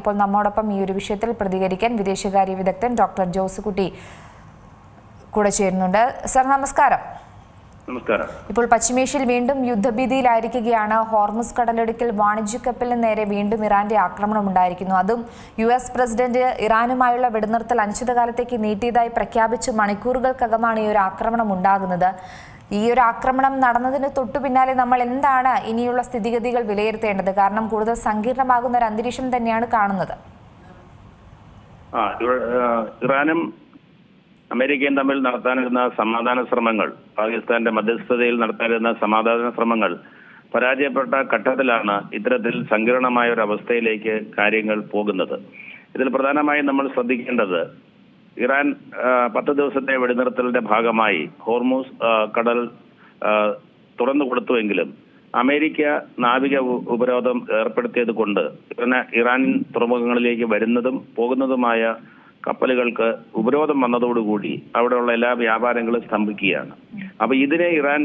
ഇപ്പോൾ നമ്മോടൊപ്പം ഈ ഒരു വിഷയത്തിൽ പ്രതികരിക്കാൻ വിദേശകാര്യ വിദഗ്ധൻ ഡോക്ടർ ജോസുകുട്ടി കൂടെ ചേരുന്നുണ്ട്. സർ നമസ്കാരം. നമസ്കാരം. ഇപ്പോൾ പശ്ചിമേഷ്യയിൽ വീണ്ടും യുദ്ധഭീതിയിലായിരിക്കുകയാണ്. ഹോർമുസ് കടലിടുക്കിൽ വാണിജ്യ കപ്പലിന് നേരെ വീണ്ടും ഇറാന്റെ ആക്രമണം ഉണ്ടായിരിക്കുന്നു. അതും US പ്രസിഡന്റ് ഇറാനുമായുള്ള വെടിനിർത്തൽ അനിശ്ചിതകാലത്തേക്ക് നീട്ടിയതായി പ്രഖ്യാപിച്ച് മണിക്കൂറുകൾക്കകമാണ് ഈ ഒരു ആക്രമണം ഉണ്ടാകുന്നത്. ഈ ഒരു ആക്രമണം നടന്നതിന് തൊട്ടു പിന്നാലെ നമ്മൾ എന്താണ് ഇനിയുള്ള സ്ഥിതിഗതികൾ വിലയിരുത്തേണ്ടത്? കാരണം കൂടുതൽ സങ്കീർണമാകുന്ന ഒരു അന്തരീക്ഷം തന്നെയാണ് കാണുന്നത്. ഇറാനും അമേരിക്കയും തമ്മിൽ നടത്താനിരുന്ന സമാധാന ശ്രമങ്ങൾ, പാകിസ്ഥാന്റെ മധ്യസ്ഥതയിൽ നടത്താനിരുന്ന സമാധാന ശ്രമങ്ങൾ പരാജയപ്പെട്ട ഘട്ടത്തിലാണ് ഇത്തരത്തിൽ സങ്കീർണമായ ഒരു അവസ്ഥയിലേക്ക് കാര്യങ്ങൾ പോകുന്നത്. ഇതിൽ പ്രധാനമായും നമ്മൾ ശ്രദ്ധിക്കേണ്ടത്, ഇറാൻ 10 ദിവസത്തെ വെടിനിർത്തലിന്റെ ഭാഗമായി ഹോർമുസ് കടൽ തുറന്നു കൊടുത്തുവെങ്കിലും അമേരിക്ക നാവിക ഉപരോധം ഏർപ്പെടുത്തിയത് കൊണ്ട് ഇറാൻ തുറമുഖങ്ങളിലേക്ക് വരുന്നതും പോകുന്നതുമായ കപ്പലുകൾക്ക് ഉപരോധം വന്നതോടുകൂടി അവിടെയുള്ള എല്ലാ വ്യാപാരങ്ങളും സ്തംഭിക്കുകയാണ്. അപ്പൊ ഇതിനെ ഇറാൻ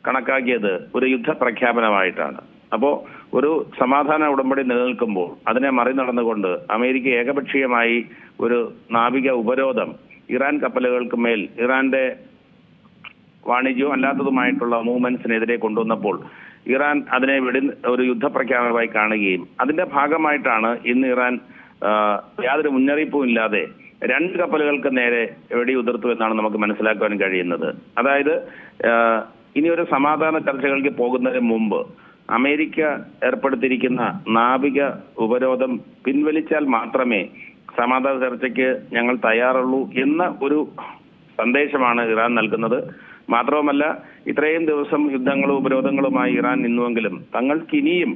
കണക്കാക്കിയത് ഒരു യുദ്ധ പ്രഖ്യാപനമായിട്ടാണ്. അപ്പോ ഒരു സമാധാന ഉടമ്പടി നിലനിൽക്കുമ്പോൾ അതിനെ മറികടന്നുകൊണ്ട് അമേരിക്ക ഏകപക്ഷീയമായി ഒരു നാവിക ഉപരോധം ഇറാൻ കപ്പലുകൾക്ക് മേൽ ഇറാന്റെ വാണിജ്യവും അല്ലാത്തതുമായിട്ടുള്ള മൂവ്മെന്റ്സിനെതിരെ കൊണ്ടുവന്നപ്പോൾ ഇറാൻ അതിനെ ഒരു യുദ്ധപ്രഖ്യാപനമായി കാണുകയും അതിന്റെ ഭാഗമായിട്ടാണ് ഇന്ന് ഇറാൻ യാതൊരു മുന്നറിയിപ്പും ഇല്ലാതെ 2 കപ്പലുകൾക്ക് നേരെ വെടിയുതിർത്തു എന്നാണ് നമുക്ക് മനസ്സിലാക്കാൻ കഴിയുന്നത്. അതായത് ഇനിയൊരു സമാധാന ചർച്ചകൾക്ക് പോകുന്നതിന് മുമ്പ് അമേരിക്ക ഏർപ്പെടുത്തിയിരിക്കുന്ന നാവിക ഉപരോധം പിൻവലിച്ചാൽ മാത്രമേ സമാധാന ചർച്ചയ്ക്ക് ഞങ്ങൾ തയ്യാറുള്ളൂ എന്ന ഒരു സന്ദേശമാണ് ഇറാൻ നൽകുന്നത്. മാത്രവുമല്ല, ഇത്രയും ദിവസം യുദ്ധങ്ങളും ഉപരോധങ്ങളുമായി ഇറാൻ നിന്നുവെങ്കിലും തങ്ങൾക്ക് ഇനിയും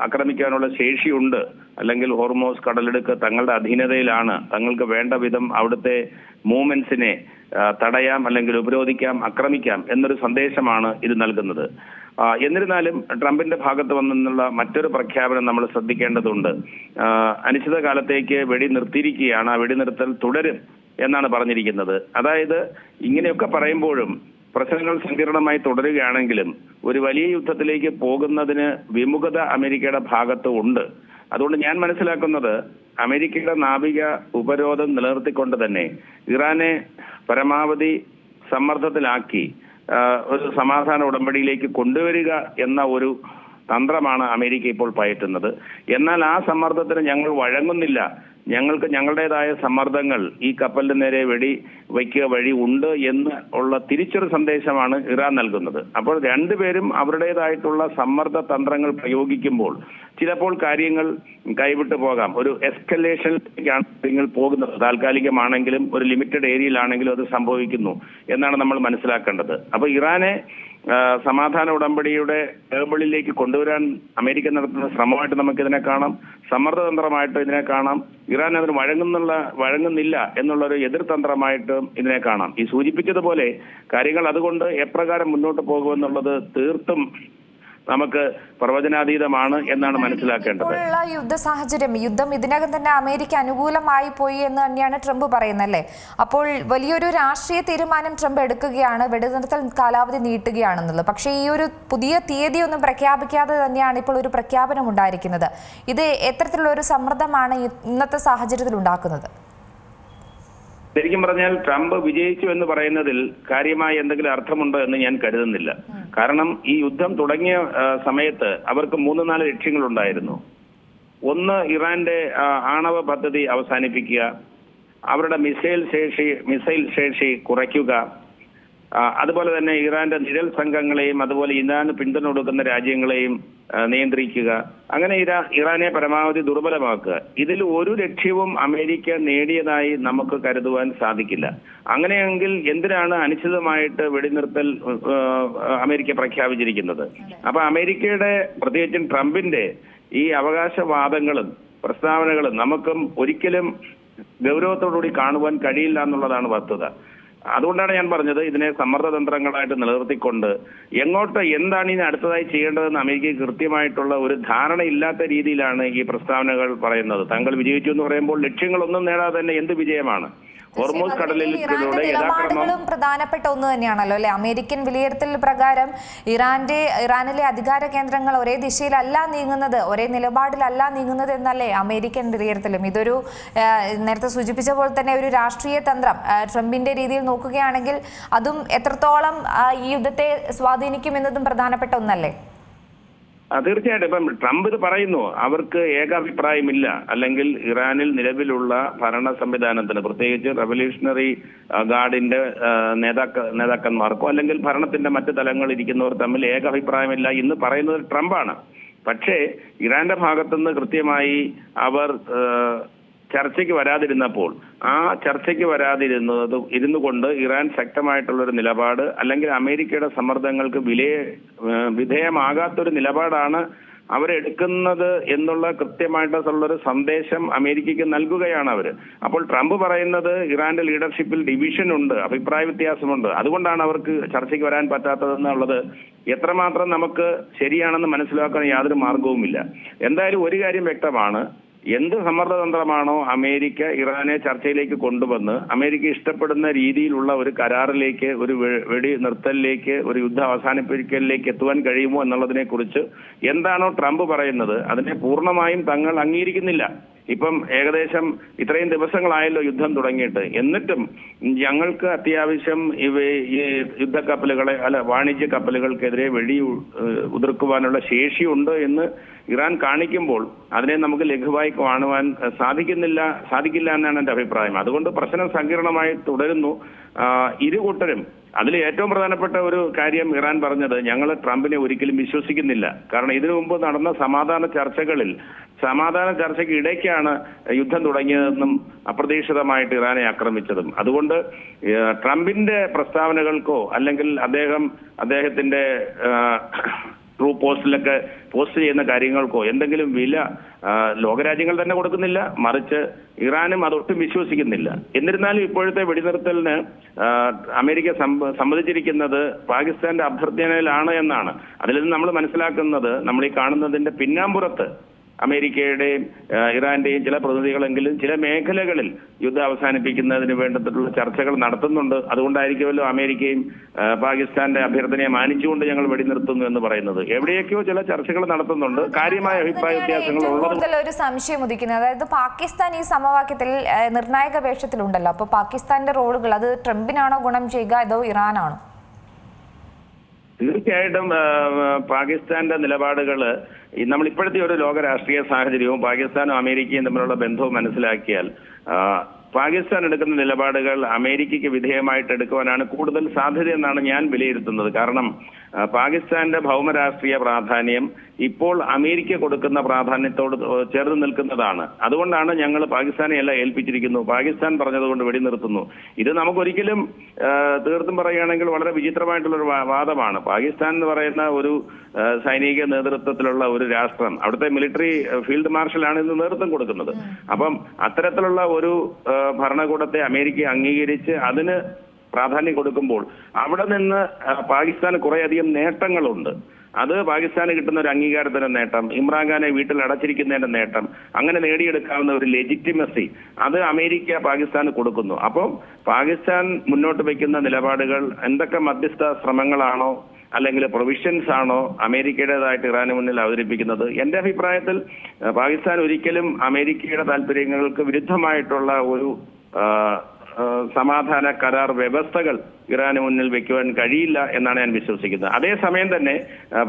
ആക്രമിക്കാനുള്ള ശേഷിയുണ്ട്, അല്ലെങ്കിൽ ഹോർമോസ് കടലെടുക്ക് തങ്ങളുടെ അധീനതയിലാണ്, തങ്ങൾക്ക് വേണ്ട വിധം അവിടുത്തെ മൂവ്മെന്റ്സിനെ തടയാം, അല്ലെങ്കിൽ ഉപരോധിക്കാം, ആക്രമിക്കാം എന്നൊരു സന്ദേശമാണ് ഇത് നൽകുന്നത്. എന്നിരുന്നാലും ട്രംപിന്റെ ഭാഗത്ത് വന്നുള്ള മറ്റൊരു പ്രഖ്യാപനം നമ്മൾ ശ്രദ്ധിക്കേണ്ടതുണ്ട്. അനിശ്ചിതകാലത്തേക്ക് വെടി നിർത്തിയിരിക്കുകയാണ്, ആ വെടിനിർത്തൽ തുടരും എന്നാണ് പറഞ്ഞിരിക്കുന്നത്. അതായത് ഇങ്ങനെയൊക്കെ പറയുമ്പോഴും പ്രശ്നങ്ങൾ സങ്കീർണമായി തുടരുകയാണെങ്കിലും ഒരു വലിയ യുദ്ധത്തിലേക്ക് പോകുന്നതിന് വിമുഖത അമേരിക്കയുടെ ഭാഗത്ത് ഉണ്ട്. അതുകൊണ്ട് ഞാൻ മനസ്സിലാക്കുന്നത്, അമേരിക്കയുടെ നാവിക ഉപരോധം നിലനിർത്തിക്കൊണ്ട് തന്നെ ഇറാനെ പരമാവധി സമ്മർദ്ദത്തിലാക്കി ഒരു സമാധാന ഉടമ്പടിയിലേക്ക് കൊണ്ടുവരിക എന്ന ഒരു തന്ത്രമാണ് അമേരിക്ക ഇപ്പോൾ പയറ്റുന്നത്. എന്നാൽ ആ സമ്മർദ്ദത്തിന് ഞങ്ങൾ വഴങ്ങുന്നില്ല, ഞങ്ങൾക്ക് ഞങ്ങളുടേതായ സമ്മർദ്ദങ്ങൾ ഈ കപ്പലിന് നേരെ വെടി വയ്ക്കുക വഴി ഉണ്ട് എന്ന് ഉള്ള തിരിച്ചൊരു സന്ദേശമാണ് ഇറാൻ നൽകുന്നത്. അപ്പോൾ രണ്ടുപേരും അവരുടേതായിട്ടുള്ള സമ്മർദ്ദ തന്ത്രങ്ങൾ പ്രയോഗിക്കുമ്പോൾ ചിലപ്പോൾ കാര്യങ്ങൾ കൈവിട്ടു പോകാം. ഒരു എസ്കലേഷനിലേക്കാണ് കാര്യങ്ങൾ പോകുന്നത്. താൽക്കാലികമാണെങ്കിലും ഒരു ലിമിറ്റഡ് ഏരിയയിലാണെങ്കിലും അത് സംഭവിക്കുന്നു എന്നാണ് നമ്മൾ മനസ്സിലാക്കേണ്ടത്. അപ്പൊ ഇറാനെ സമാധാന ഉടമ്പടിയുടെ ടേബിളിലേക്ക് കൊണ്ടുവരാൻ അമേരിക്ക നടത്തുന്ന ശ്രമമായിട്ട് നമുക്കിതിനെ കാണാം, സമ്മർദ്ദതന്ത്രമായിട്ട് ഇതിനെ കാണാം, ഇറാൻ അതിന് വഴങ്ങുന്നില്ല എന്നുള്ളൊരു എതിർതന്ത്രമായിട്ട് ഇതിനെ കാണാം. ഈ സൂചിപ്പിച്ചതുപോലെ കാര്യങ്ങൾ അതുകൊണ്ട് എപ്രകാരം മുന്നോട്ട് പോകുമെന്നുള്ളത് തീർത്തും നമുക്ക് പ്രവചനാതീതമാണ് എന്നാണ് മനസ്സിലാക്കേണ്ടത്. യുദ്ധ സാഹചര്യം, യുദ്ധം ഇതിനകം തന്നെ അമേരിക്ക അനുകൂലമായി പോയി എന്ന് തന്നെയാണ് ട്രംപ് പറയുന്നല്ലേ. അപ്പോൾ വലിയൊരു രാഷ്ട്രീയ തീരുമാനം ട്രംപ് എടുക്കുകയാണ്, വെടിനിർത്തൽ കാലാവധി നീട്ടുകയാണെന്നുള്ളത്. പക്ഷേ ഈ ഒരു പുതിയ തീയതി ഒന്നും പ്രഖ്യാപിക്കാതെ തന്നെയാണ് ഇപ്പോൾ ഒരു പ്രഖ്യാപനം ഉണ്ടായിരിക്കുന്നത്. ഇത് എത്തരത്തിലുള്ള ഒരു സമ്മർദ്ദമാണ് ഇന്നത്തെ സാഹചര്യത്തിൽ ഉണ്ടാക്കുന്നത്? ശരിക്കും പറഞ്ഞാൽ ട്രംപ് വിജയിച്ചു എന്ന് പറയുന്നതിൽ കാര്യമായ എന്തെങ്കിലും അർത്ഥമുണ്ടോ എന്ന് ഞാൻ കരുതുന്നില്ല. കാരണം ഈ യുദ്ധം തുടങ്ങിയ സമയത്ത് അവർക്ക് 3-4 ലക്ഷ്യങ്ങളുണ്ടായിരുന്നു. ഒന്ന്, ഇറാന്റെ ആണവ പദ്ധതി അവസാനിപ്പിക്കുക, അവരുടെ മിസൈൽ ശേഷി കുറയ്ക്കുക, അതുപോലെ തന്നെ ഇറാന്റെ നിഴൽ സംഘങ്ങളെയും അതുപോലെ ഇറാന് പിന്തുണ കൊടുക്കുന്ന രാജ്യങ്ങളെയും നിയന്ത്രിക്കുക, അങ്ങനെ ഇറാനെ പരമാവധി ദുർബലമാക്കുക. ഇതിൽ ഒരു ലക്ഷ്യവും അമേരിക്ക നേടിയതായി നമുക്ക് കരുതുവാൻ സാധിക്കില്ല. അങ്ങനെയെങ്കിൽ എന്തിനാണ് അനിശ്ചിതമായിട്ട് വെടിനിർത്തൽ അമേരിക്ക പ്രഖ്യാപിച്ചിരിക്കുന്നത്? അപ്പൊ അമേരിക്കയുടെ, പ്രത്യേകിച്ചും ട്രംപിന്റെ ഈ അവകാശവാദങ്ങളും പ്രസ്താവനകളും നമുക്കും ഒരിക്കലും ഗൗരവത്തോടുകൂടി കാണുവാൻ കഴിയില്ല എന്നുള്ളതാണ് വസ്തുത. അതുകൊണ്ടാണ് ഞാൻ പറഞ്ഞത് ഇതിനെ സമ്മർദ്ദതന്ത്രങ്ങളായിട്ട് നിലനിർത്തിക്കൊണ്ട് എങ്ങോട്ട് എന്താണ് ഇനി അടുത്തതായി ചെയ്യേണ്ടതെന്ന് അമേരിക്കയ്ക്ക് കൃത്യമായിട്ടുള്ള ഒരു ധാരണയില്ലാത്ത രീതിയിലാണ് ഈ പ്രസ്താവനകൾ പറയുന്നത്. താങ്കൾ വിജയിച്ചു എന്ന് പറയുമ്പോൾ ലക്ഷ്യങ്ങളൊന്നും നേടാതെ തന്നെ എന്ത് വിജയമാണ്? ഹോർമൂസ് കടലിടുക്കിലൂടെ നിലപാടുകളും പ്രധാനപ്പെട്ട ഒന്ന് തന്നെയാണല്ലോ അല്ലെ? അമേരിക്കൻ വിലയിരുത്തൽ പ്രകാരം ഇറാനിലെ അധികാര കേന്ദ്രങ്ങൾ ഒരേ ദിശയിലല്ല നീങ്ങുന്നത്, ഒരേ നിലപാടിലല്ല നീങ്ങുന്നത് എന്നല്ലേ അമേരിക്കൻ വിലയിരുത്തലും? ഇതൊരു നേരത്തെ സൂചിപ്പിച്ച പോലെ തന്നെ ഒരു രാഷ്ട്രീയ തന്ത്രം ട്രംപിന്റെ രീതിയിൽ നോക്കുകയാണെങ്കിൽ അതും എത്രത്തോളം ഈ യുദ്ധത്തെ സ്വാധീനിക്കുമെന്നതും പ്രധാനപ്പെട്ട ഒന്നല്ലേ? തീർച്ചയായിട്ടും. ഇപ്പം ട്രംപ് ഇത് പറയുന്നു, അവർക്ക് ഏകാഭിപ്രായമില്ല, അല്ലെങ്കിൽ ഇറാനിൽ നിലവിലുള്ള ഭരണ സംവിധാനത്തിന്, പ്രത്യേകിച്ച് റവല്യൂഷണറി ഗാർഡിന്റെ നേതാക്കന്മാർക്കോ അല്ലെങ്കിൽ ഭരണത്തിന്റെ മറ്റു തലങ്ങളിൽ ഇരിക്കുന്നവർ തമ്മിൽ ഏകാഭിപ്രായമില്ല എന്ന് പറയുന്നത് ട്രംപാണ്. പക്ഷേ ഇറാന്റെ ഭാഗത്തുനിന്ന് കൃത്യമായി അവർ ചർച്ചയ്ക്ക് വരാതിരുന്നപ്പോൾ ആ ചർച്ചയ്ക്ക് ഇരുന്നു കൊണ്ട് ഇറാൻ ശക്തമായിട്ടുള്ളൊരു നിലപാട്, അല്ലെങ്കിൽ അമേരിക്കയുടെ സമ്മർദ്ദങ്ങൾക്ക് വിധേയമാകാത്തൊരു നിലപാടാണ് അവരെടുക്കുന്നത് എന്നുള്ള കൃത്യമായിട്ടുള്ളൊരു സന്ദേശം അമേരിക്കയ്ക്ക് നൽകുകയാണ് അവർ. അപ്പോൾ ട്രംപ് പറയുന്നത് ഇറാന്റെ ലീഡർഷിപ്പിൽ ഡിവിഷൻ ഉണ്ട്, അഭിപ്രായ വ്യത്യാസമുണ്ട്, അതുകൊണ്ടാണ് അവർക്ക് ചർച്ചയ്ക്ക് വരാൻ പറ്റാത്തതെന്നുള്ളത് എത്രമാത്രം നമുക്ക് ശരിയാണെന്ന് മനസ്സിലാക്കാൻ യാതൊരു മാർഗവുമില്ല. എന്തായാലും ഒരു കാര്യം വ്യക്തമാണ്, എന്ത് സമ്മർദ്ദതന്ത്രമാണോ അമേരിക്ക ഇറാനെ ചർച്ചയിലേക്ക് കൊണ്ടുവന്ന് അമേരിക്ക ഇഷ്ടപ്പെടുന്ന രീതിയിലുള്ള ഒരു കരാറിലേക്ക്, ഒരു വെടി നിർത്തലിലേക്ക്, ഒരു യുദ്ധം അവസാനിപ്പിക്കലിലേക്ക് എത്തുവാൻ കഴിയുമോ എന്നുള്ളതിനെ കുറിച്ച് എന്താണോ ട്രംപ് പറയുന്നത് അതിനെ പൂർണ്ണമായും തങ്ങൾ അംഗീകരിക്കുന്നില്ല. ഇപ്പം ഏകദേശം ഇത്രയും ദിവസങ്ങളായല്ലോ യുദ്ധം തുടങ്ങിയിട്ട്, എന്നിട്ടും ഞങ്ങൾക്ക് അത്യാവശ്യം ഈ യുദ്ധക്കപ്പലുകളെ വാണിജ്യ കപ്പലുകൾക്കെതിരെ വെടി ഉതിർക്കുവാനുള്ള ശേഷിയുണ്ട് എന്ന് ഇറാൻ കാണിക്കുമ്പോൾ അതിനെ നമുക്ക് ലഘുവായി കാണുവാൻ സാധിക്കില്ല എന്നാണ് എന്റെ അഭിപ്രായം. അതുകൊണ്ട് പ്രശ്നം സങ്കീർണമായി തുടരുന്നു. ഇരുകൂട്ടരും അതിൽ ഏറ്റവും പ്രധാനപ്പെട്ട ഒരു കാര്യം ഇറാൻ പറഞ്ഞത്, ഞങ്ങൾ ട്രംപിനെ ഒരിക്കലും വിശ്വസിക്കുന്നില്ല. കാരണം ഇതിനു മുമ്പ് നടന്ന സമാധാന ചർച്ചയ്ക്ക് ഇടയ്ക്കാണ് യുദ്ധം തുടങ്ങിയതെന്നും അപ്രതീക്ഷിതമായിട്ട് ഇറാനെ ആക്രമിച്ചതും. അതുകൊണ്ട് ട്രംപിന്റെ പ്രസ്താവനകൾക്കോ അല്ലെങ്കിൽ അദ്ദേഹത്തിന്റെ ട്രൂ പോസ്റ്റിലൊക്കെ പോസ്റ്റ് ചെയ്യുന്ന കാര്യങ്ങൾക്കോ എന്തെങ്കിലും വില ലോകരാജ്യങ്ങൾ തന്നെ കൊടുക്കുന്നില്ല, മറിച്ച് ഇറാനും അതൊട്ടും വിശ്വസിക്കുന്നില്ല. എന്നിരുന്നാലും ഇപ്പോഴത്തെ വെടിനിർത്തലിന് അമേരിക്ക സമ്മതിച്ചിരിക്കുന്നത് പാകിസ്ഥാന്റെ അഭ്യർത്ഥനയിലാണ് എന്നാണ്. അതിൽ നിന്ന് നമ്മൾ മനസ്സിലാക്കുന്നത്, നമ്മൾ ഈ കാണുന്നതിന്റെ പിന്നാമ്പുറത്ത് അമേരിക്കയുടെയും ഇറാന്റെയും ചില പ്രതിനിധികളെങ്കിലും ചില മേഖലകളിൽ യുദ്ധം അവസാനിപ്പിക്കുന്നതിന് വേണ്ടിയിട്ടുള്ള ചർച്ചകൾ നടത്തുന്നുണ്ട്. അതുകൊണ്ടായിരിക്കുമല്ലോ അമേരിക്കയും പാകിസ്ഥാന്റെ അഭ്യർത്ഥനയെ മാനിച്ചുകൊണ്ട് ഞങ്ങൾ വെടിനിർത്തുന്നു എന്ന് പറയുന്നത്. എവിടെയൊക്കെയോ ചില ചർച്ചകൾ നടത്തുന്നുണ്ട്. കാര്യമായ അഭിപ്രായ വ്യത്യാസങ്ങൾ ഉള്ളത് ഒരു സംശയം ഉദിക്കുന്നത്, അതായത് പാകിസ്ഥാൻ ഈ സമവാക്യത്തിൽ നിർണായക വേഷത്തിലുണ്ടല്ലോ, അപ്പൊ പാകിസ്ഥാന്റെ റോളുകൾ അത് ട്രംപിനാണോ ഗുണം ചെയ്യുക അതോ ഇറാനാണോ? തീർച്ചയായിട്ടും പാകിസ്ഥാന്റെ നിലപാടുകള് നമ്മൾ ഇപ്പോഴത്തെ ഒരു ലോക രാഷ്ട്രീയ സാഹചര്യവും പാകിസ്ഥാനും അമേരിക്കയും തമ്മിലുള്ള ബന്ധവും മനസ്സിലാക്കിയാൽ പാകിസ്ഥാൻ എടുക്കുന്ന നിലപാടുകൾ അമേരിക്കയ്ക്ക് വിധേയമായിട്ട് എടുക്കുവാനാണ് കൂടുതൽ സാധ്യത എന്നാണ് ഞാൻ വിലയിരുത്തുന്നത്. കാരണം പാകിസ്ഥാന്റെ ഭൗമരാഷ്ട്രീയ പ്രാധാന്യം ഇപ്പോൾ അമേരിക്ക കൊടുക്കുന്ന പ്രാധാന്യത്തോട് ചേർന്ന് നിൽക്കുന്നതാണ്. അതുകൊണ്ടാണ് ഞങ്ങൾ പാകിസ്ഥാനെ എല്ലാം ഏൽപ്പിച്ചിരിക്കുന്നു, പാകിസ്ഥാൻ പറഞ്ഞതുകൊണ്ട് വെടിനിർത്തുന്നു. ഇത് നമുക്കൊരിക്കലും തീർത്തും പറയുകയാണെങ്കിൽ വളരെ വിചിത്രമായിട്ടുള്ളൊരു വാദമാണ്. പാകിസ്ഥാൻ എന്ന് പറയുന്ന ഒരു സൈനിക നേതൃത്വത്തിലുള്ള ഒരു രാഷ്ട്രം, അവിടുത്തെ മിലിറ്ററി ഫീൽഡ് മാർഷലാണ് ഇന്ന് നേതൃത്വം കൊടുക്കുന്നത്. അപ്പം അത്തരത്തിലുള്ള ഒരു ഭരണകൂടത്തെ അമേരിക്ക അംഗീകരിച്ച് അതിന് പ്രാധാന്യം കൊടുക്കുമ്പോൾ അവിടെ നിന്ന് പാകിസ്ഥാന് കുറേയധികം നേട്ടങ്ങളുണ്ട്. അത് പാകിസ്ഥാന് കിട്ടുന്ന ഒരു അംഗീകാരത്തിന്റെ നേട്ടം, ഇമ്രാൻഖാനെ വീട്ടിൽ അടച്ചിരിക്കുന്നതിന്റെ നേട്ടം, അങ്ങനെ നേടിയെടുക്കാവുന്ന ഒരു ലെജിറ്റിമസി അത് അമേരിക്ക പാകിസ്ഥാന് കൊടുക്കുന്നു. അപ്പം പാകിസ്ഥാൻ മുന്നോട്ട് വയ്ക്കുന്ന നിലപാടുകൾ എന്തൊക്കെ മധ്യസ്ഥ ശ്രമങ്ങളാണോ അല്ലെങ്കിൽ പ്രൊവിഷൻസ് ആണോ അമേരിക്കയുടേതായിട്ട് ഇറാന് മുന്നിൽ അവതരിപ്പിക്കുന്നത്? എന്റെ അഭിപ്രായത്തിൽ പാകിസ്ഥാൻ ഒരിക്കലും അമേരിക്കയുടെ താല്പര്യങ്ങൾക്ക് വിരുദ്ധമായിട്ടുള്ള ഒരു സമാധാന കരാർ വ്യവസ്ഥകൾ ഇറാന് മുന്നിൽ വെക്കുവാൻ കഴിയില്ല എന്നാണ് ഞാൻ വിശ്വസിക്കുന്നത്. അതേസമയം തന്നെ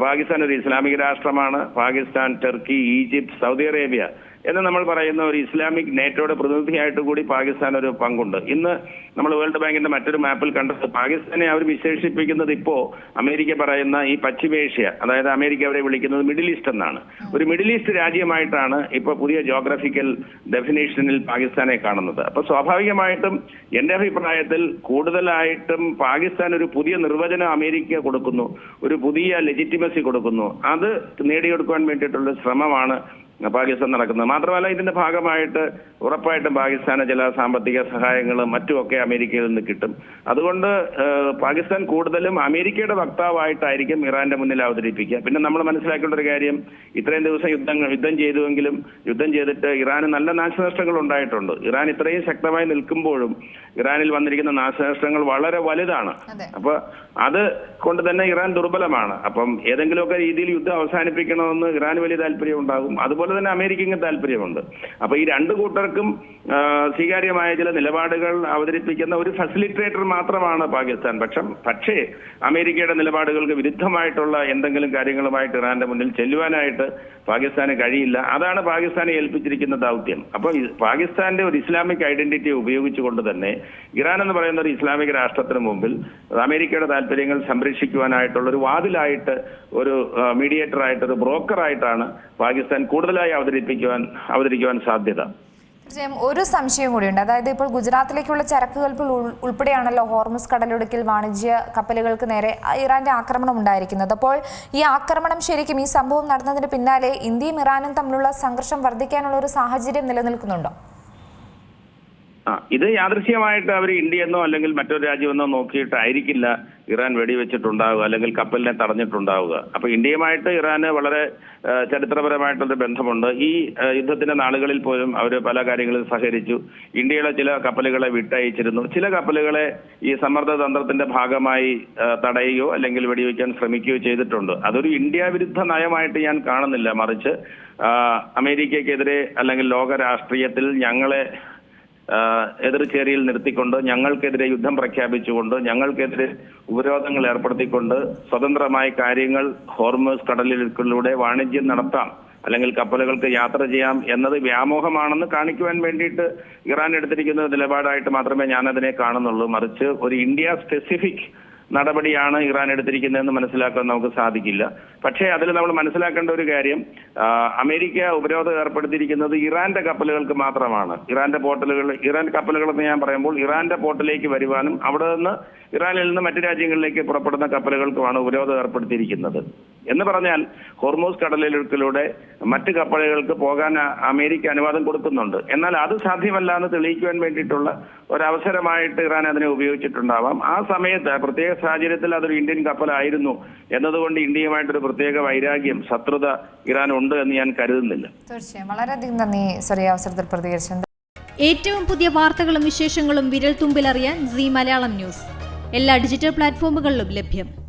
പാകിസ്ഥാൻ ഒരു ഇസ്ലാമിക രാഷ്ട്രമാണ്. Pakistan, Turkey, Egypt, Saudi Arabia എന്ന് നമ്മൾ പറയുന്ന ഒരു ഇസ്ലാമിക് നേറ്റോയുടെ പ്രതിനിധിയായിട്ട് കൂടി പാകിസ്ഥാൻ ഒരു പങ്കുണ്ട്. ഇന്ന് നമ്മൾ വേൾഡ് ബാങ്കിന്റെ മറ്റൊരു മാപ്പിൽ കണ്ടത് പാകിസ്ഥാനെ അവർ വിശേഷിപ്പിക്കുന്നത് ഇപ്പോ അമേരിക്ക പറയുന്ന ഈ പശ്ചിമേഷ്യ, അതായത് അമേരിക്ക അവരെ വിളിക്കുന്നത് മിഡിൽ ഈസ്റ്റ് എന്നാണ്. ഒരു മിഡിൽ ഈസ്റ്റ് രാജ്യമായിട്ടാണ് ഇപ്പൊ പുതിയ ജോഗ്രഫിക്കൽ ഡെഫിനേഷനിൽ പാകിസ്ഥാനെ കാണുന്നത്. അപ്പൊ സ്വാഭാവികമായിട്ടും എന്റെ അഭിപ്രായത്തിൽ കൂടുതലായിട്ടും പാകിസ്ഥാൻ ഒരു പുതിയ നിർവചനം അമേരിക്ക കൊടുക്കുന്നു, ഒരു പുതിയ ലെജിറ്റിമസി കൊടുക്കുന്നു. അത് നേടിയെടുക്കുവാൻ വേണ്ടിയിട്ടുള്ള ശ്രമമാണ് പാകിസ്ഥാൻ നടക്കുന്നത്. മാത്രമല്ല ഇതിന്റെ ഭാഗമായിട്ട് ഉറപ്പായിട്ടും പാകിസ്ഥാന് ചില സാമ്പത്തിക സഹായങ്ങളും മറ്റുമൊക്കെ അമേരിക്കയിൽ നിന്ന് കിട്ടും. അതുകൊണ്ട് പാകിസ്ഥാൻ കൂടുതലും അമേരിക്കയുടെ വക്താവായിട്ടായിരിക്കും ഇറാന്റെ മുന്നിൽ അവതരിപ്പിക്കുക. പിന്നെ നമ്മൾ മനസ്സിലാക്കേണ്ട ഒരു കാര്യം, ഇത്രയും ദിവസം യുദ്ധം ചെയ്തിട്ട് ഇറാന് നല്ല നാശനഷ്ടങ്ങൾ ഉണ്ടായിട്ടുണ്ട്. ഇറാൻ ഇത്രയും ശക്തമായി നിൽക്കുമ്പോഴും ഇറാനിൽ വന്നിരിക്കുന്ന നാശനഷ്ടങ്ങൾ വളരെ വലുതാണ്. അപ്പൊ അത് കൊണ്ട് തന്നെ ഇറാൻ ദുർബലമാണ്. അപ്പം ഏതെങ്കിലുമൊക്കെ രീതിയിൽ യുദ്ധം അവസാനിപ്പിക്കണമെന്ന് ഇറാന് വലിയ താല്പര്യം ഉണ്ടാകും. അതുപോലെ തന്നെ അമേരിക്കയ്ക്കും താല്പര്യമുണ്ട്. അപ്പൊ ഈ രണ്ടു കൂട്ടർക്കും സ്വീകാര്യമായ ചില നിലപാടുകൾ അവതരിപ്പിക്കുന്ന ഒരു ഫെസിലിറ്റേറ്റർ മാത്രമാണ് പാകിസ്ഥാൻ. പക്ഷേ അമേരിക്കയുടെ നിലപാടുകൾക്ക് വിരുദ്ധമായിട്ടുള്ള എന്തെങ്കിലും കാര്യങ്ങളുമായിട്ട് ഇറാന്റെ മുന്നിൽ ചെല്ലുവാനായിട്ട് പാകിസ്ഥാന് കഴിയില്ല. അതാണ് പാകിസ്ഥാനെ ഏൽപ്പിച്ചിരിക്കുന്ന ദൗത്യം. അപ്പൊ പാകിസ്ഥാന്റെ ഒരു ഇസ്ലാമിക് ഐഡന്റിറ്റി ഉപയോഗിച്ചുകൊണ്ട് തന്നെ ഇറാൻ എന്ന് പറയുന്ന ഒരു ഇസ്ലാമിക രാഷ്ട്രത്തിന് മുമ്പിൽ അമേരിക്കയുടെ താല്പര്യങ്ങൾ സംരക്ഷിക്കുവാനായിട്ടുള്ള ഒരു വാതിലായിട്ട്, ഒരു മീഡിയേറ്ററായിട്ട്, ഒരു ബ്രോക്കറായിട്ടാണ് പാകിസ്ഥാൻ കൂടുതലായി അവതരിക്കുവാൻ സാധ്യത. തീർച്ചയായും ഒരു സംശയം കൂടിയുണ്ട്. അതായത് ഇപ്പോൾ ഗുജറാത്തിലേക്കുള്ള ചരക്ക് കപ്പൽ ഉൾപ്പെടെയാണല്ലോ ഹോർമുസ് കടലിടുക്കിൽ വാണിജ്യ കപ്പലുകൾക്ക് നേരെ ഇറാന്റെ ആക്രമണം ഉണ്ടായിരിക്കുന്നത്. അപ്പോൾ ഈ ആക്രമണം ശരിക്കും ഈ സംഭവം നടന്നതിന് പിന്നാലെ ഇന്ത്യയും ഇറാനും തമ്മിലുള്ള സംഘർഷം വർദ്ധിക്കാനുള്ള ഒരു സാഹചര്യം നിലനിൽക്കുന്നുണ്ടോ? ഇത് യാദൃശ്യമായിട്ട് അവർ ഇന്ത്യയെന്നോ അല്ലെങ്കിൽ മറ്റൊരു രാജ്യമെന്നോ നോക്കിയിട്ടായിരിക്കില്ല ഇറാൻ വെടിവെച്ചിട്ടുണ്ടാവുക അല്ലെങ്കിൽ കപ്പലിനെ തടഞ്ഞിട്ടുണ്ടാവുക. അപ്പൊ ഇന്ത്യയുമായിട്ട് ഇറാന് വളരെ ചരിത്രപരമായിട്ടൊരു ബന്ധമുണ്ട്. ഈ യുദ്ധത്തിന്റെ നാളുകളിൽ പോലും അവർ പല കാര്യങ്ങളിൽ സഹകരിച്ചു. ഇന്ത്യയുടെ ചില കപ്പലുകളെ വിട്ടയച്ചിരുന്നു. ചില കപ്പലുകളെ ഈ സമ്മർദ്ദതന്ത്രത്തിന്റെ ഭാഗമായി തടയുകയോ അല്ലെങ്കിൽ വെടിവെക്കാൻ ശ്രമിക്കുകയോ ചെയ്തിട്ടുണ്ട്. അതൊരു ഇന്ത്യ വിരുദ്ധ നയമായിട്ട് ഞാൻ കാണുന്നില്ല. മറിച്ച് അമേരിക്കക്കെതിരെ അല്ലെങ്കിൽ ലോക രാഷ്ട്രീയത്തിൽ ഞങ്ങളെ എതിർചേരിയിൽ നിർത്തിക്കൊണ്ട്, ഞങ്ങൾക്കെതിരെ യുദ്ധം പ്രഖ്യാപിച്ചുകൊണ്ട്, ഞങ്ങൾക്കെതിരെ ഉപരോധങ്ങൾ ഏർപ്പെടുത്തിക്കൊണ്ട് സ്വതന്ത്രമായ കാര്യങ്ങൾ ഹോർമുസ് കടലിലൂടെ വാണിജ്യം നടത്താം അല്ലെങ്കിൽ കപ്പലുകൾക്ക് യാത്ര ചെയ്യാം എന്നത് വ്യാമോഹമാണെന്ന് കാണിക്കുവാൻ വേണ്ടിയിട്ട് ഇറാൻ എടുത്തിരിക്കുന്ന നിലപാടായിട്ട് മാത്രമേ ഞാനതിനെ കാണുന്നുള്ളൂ. മറിച്ച് ഒരു ഇന്ത്യ സ്പെസിഫിക് നടപടിയാണ് ഇറാൻ എടുത്തിരിക്കുന്നതെന്ന് മനസ്സിലാക്കാൻ നമുക്ക് സാധിക്കില്ല. പക്ഷേ അതിൽ നമ്മൾ മനസ്സിലാക്കേണ്ട ഒരു കാര്യം, അമേരിക്ക ഉപരോധം ഏർപ്പെടുത്തിയിരിക്കുന്നത് ഇറാന്റെ കപ്പലുകൾക്ക് മാത്രമാണ്. ഇറാൻ കപ്പലുകൾ എന്ന് ഞാൻ പറയുമ്പോൾ ഇറാന്റെ പോർട്ടിലേക്ക് വരുവാനും അവിടെ നിന്ന് ഇറാനിൽ നിന്ന് മറ്റു രാജ്യങ്ങളിലേക്ക് പുറപ്പെടുന്ന കപ്പലുകൾക്കുമാണ് ഉപരോധം ഏർപ്പെടുത്തിയിരിക്കുന്നത്. എന്ന് പറഞ്ഞാൽ ഹോർമുസ് കടലിടുക്കിലൂടെ മറ്റ് കപ്പലുകൾക്ക് പോകാൻ അമേരിക്ക അനുവാദം കൊടുക്കുന്നുണ്ട്. എന്നാൽ അത് സാധ്യമല്ല എന്ന് തെളിയിക്കുവാൻ വേണ്ടിയിട്ടുള്ള ഒരവസരമായിട്ട് ഇറാൻ അതിനെ ഉപയോഗിച്ചിട്ടുണ്ടാവാം. ആ സമയത്ത് പ്രത്യേക സാഹചര്യത്തിൽ അതൊരു ഇന്ത്യൻ കപ്പലായിരുന്നു എന്നതുകൊണ്ട് ഇന്ത്യയുമായിട്ടൊരു പ്രത്യേക വൈരാഗ്യം, ശത്രുത ഇറാൻ ഉണ്ട് എന്ന് ഞാൻ കരുതുന്നില്ല. തീർച്ചയായും വളരെയധികം നന്ദി ചെറിയ അവസരത്തിൽ പ്രതികരിച്ചത്. ഏറ്റവും പുതിയ വാർത്തകളും വിശേഷങ്ങളും വിരൽ തുമ്പിലറിയാൻ സീ മലയാളം ന്യൂസ് എല്ലാ ഡിജിറ്റൽ പ്ലാറ്റ്ഫോമുകളിലും ലഭ്യം.